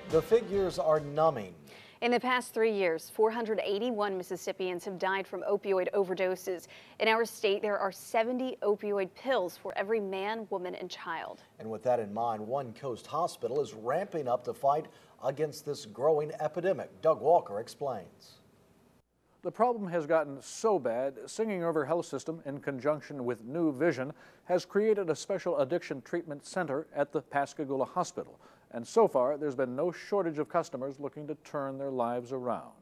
The figures are numbing. In the past 3 years, 481 Mississippians have died from opioid overdoses. In our state, there are 70 opioid pills for every man, woman, and child. And with that in mind, One Coast Hospital is ramping up to fight against this growing epidemic. Doug Walker explains. The problem has gotten so bad, Singing River Health System, in conjunction with New Vision, has created a special addiction treatment center at the Pascagoula Hospital. And so far, there's been no shortage of customers looking to turn their lives around.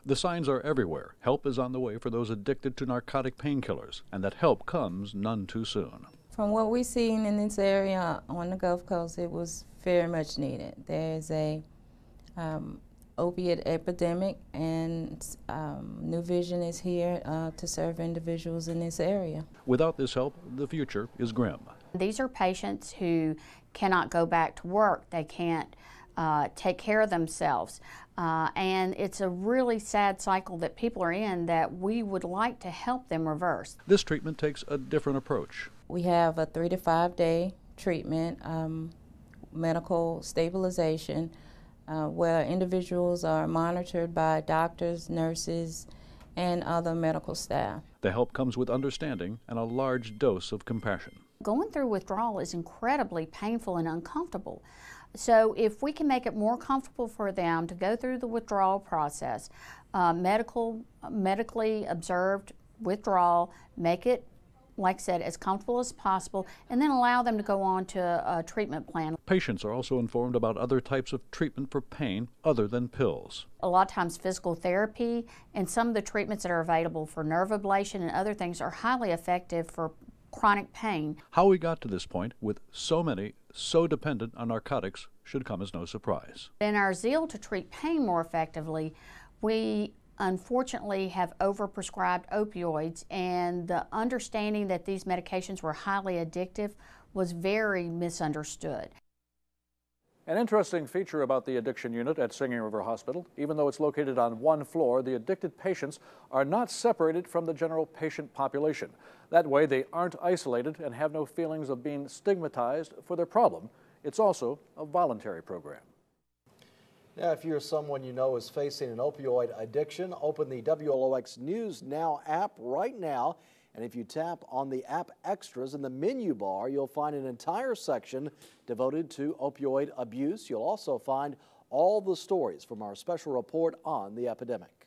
The signs are everywhere. Help is on the way for those addicted to narcotic painkillers, and that help comes none too soon. From what we've seen in this area on the Gulf Coast, it was very much needed. There's a opiate epidemic, and New Vision is here to serve individuals in this area. Without this help, the future is grim. These are patients who cannot go back to work. They can't take care of themselves. And it's a really sad cycle that people are in that we would like to help them reverse. This treatment takes a different approach. We have a 3 to 5 day treatment, medical stabilization, where individuals are monitored by doctors, nurses, and other medical staff. The help comes with understanding and a large dose of compassion. Going through withdrawal is incredibly painful and uncomfortable. So if we can make it more comfortable for them to go through the withdrawal process, medically observed withdrawal, make it, like I said, as comfortable as possible, and then allow them to go on to a treatment plan. Patients are also informed about other types of treatment for pain other than pills. A lot of times physical therapy and some of the treatments that are available for nerve ablation and other things are highly effective for chronic pain. How we got to this point with so many so dependent on narcotics should come as no surprise. In our zeal to treat pain more effectively, we unfortunately have overprescribed opioids, and the understanding that these medications were highly addictive was very misunderstood. An interesting feature about the addiction unit at Singing River Hospital, even though it's located on one floor, the addicted patients are not separated from the general patient population. That way they aren't isolated and have no feelings of being stigmatized for their problem. It's also a voluntary program. Now, if you're someone you know is facing an opioid addiction, open the WLOX News Now app right now. And if you tap on the app extras in the menu bar, you'll find an entire section devoted to opioid abuse. You'll also find all the stories from our special report on the epidemic.